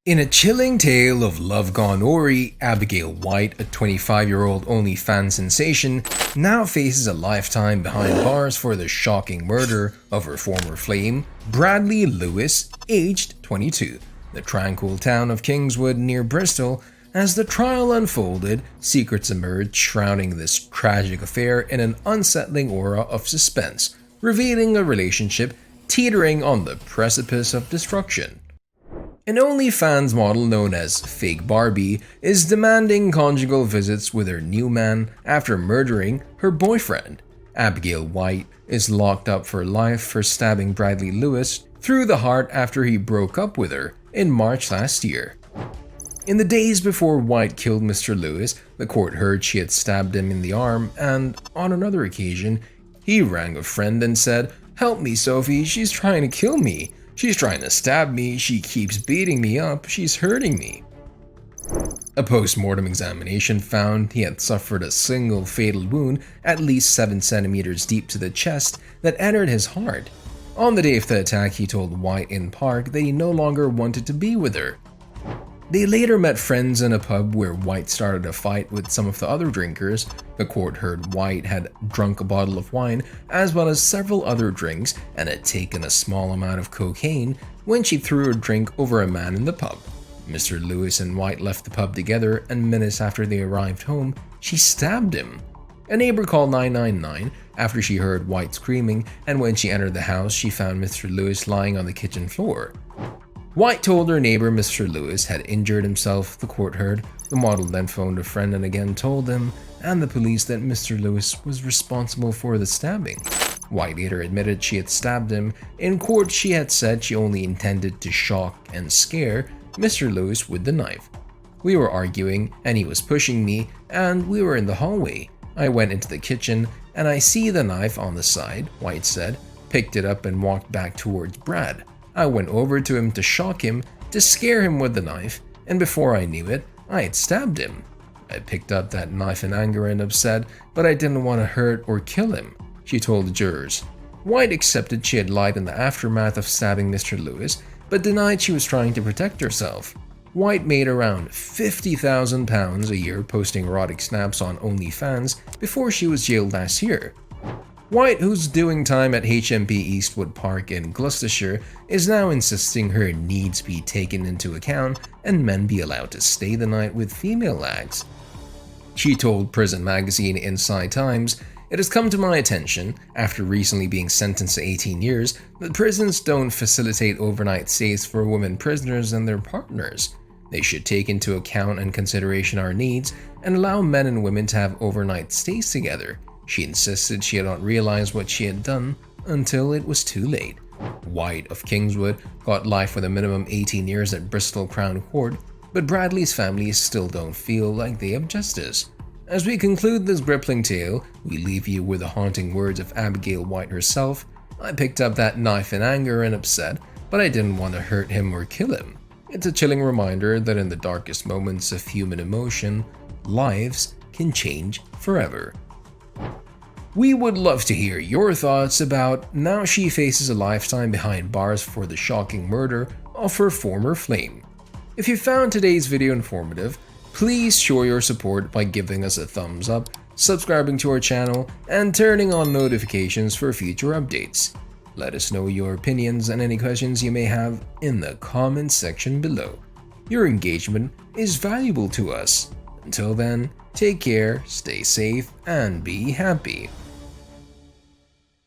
In a chilling tale of love gone awry, Abigail White, a 25-year-old OnlyFans sensation, now faces a lifetime behind bars for the shocking murder of her former flame, Bradley Lewis, aged 22, the tranquil town of Kingswood near Bristol. As the trial unfolded, secrets emerged shrouding this tragic affair in an unsettling aura of suspense, revealing a relationship teetering on the precipice of destruction. An OnlyFans model known as Fake Barbie is demanding conjugal visits with her new man after murdering her boyfriend. Abigail White is locked up for life for stabbing Bradley Lewis through the heart after he broke up with her in March last year. In the days before White killed Mr. Lewis, the court heard she had stabbed him in the arm, and on another occasion, he rang a friend and said, "Help me, Sophie, she's trying to kill me. She's trying to stab me, she keeps beating me up, she's hurting me." A post-mortem examination found he had suffered a single fatal wound at least 7 centimeters deep to the chest that entered his heart. On the day of the attack, he told White in Park that he no longer wanted to be with her. They later met friends in a pub where White started a fight with some of the other drinkers. The court heard White had drunk a bottle of wine as well as several other drinks and had taken a small amount of cocaine when she threw a drink over a man in the pub. Mr. Lewis and White left the pub together, and minutes after they arrived home, she stabbed him. A neighbor called 999 after she heard White screaming, and when she entered the house, she found Mr. Lewis lying on the kitchen floor. White told her neighbor Mr. Lewis had injured himself, the court heard. The model then phoned a friend and again told him and the police that Mr. Lewis was responsible for the stabbing. White later admitted she had stabbed him. In court, she had said she only intended to shock and scare Mr. Lewis with the knife. "We were arguing and he was pushing me and we were in the hallway. I went into the kitchen and I see the knife on the side," White said, picked it up and walked back towards Brad. "I went over to him to shock him, to scare him with the knife, and before I knew it, I had stabbed him. I picked up that knife in anger and upset, but I didn't want to hurt or kill him," she told the jurors. White accepted she had lied in the aftermath of stabbing Mr. Lewis, but denied she was trying to protect herself. White made around £50,000 a year posting erotic snaps on OnlyFans before she was jailed last year. White, who's doing time at HMP Eastwood Park in Gloucestershire, is now insisting her needs be taken into account and men be allowed to stay the night with female lads. She told prison magazine Inside Times, "It has come to my attention, after recently being sentenced to 18 years, that prisons don't facilitate overnight stays for women prisoners and their partners. They should take into account and consideration our needs and allow men and women to have overnight stays together." She insisted she had not realized what she had done until it was too late. White of Kingswood got life with a minimum 18 years at Bristol Crown Court, but Bradley's family still don't feel like they have justice. As we conclude this gripping tale, we leave you with the haunting words of Abigail White herself. "I picked up that knife in anger and upset, but I didn't want to hurt him or kill him." It's a chilling reminder that in the darkest moments of human emotion, lives can change forever. We would love to hear your thoughts about now she faces a lifetime behind bars for the shocking murder of her former flame. If you found today's video informative, please show your support by giving us a thumbs up, subscribing to our channel, and turning on notifications for future updates. Let us know your opinions and any questions you may have in the comments section below. Your engagement is valuable to us. Until then, take care, stay safe, and be happy.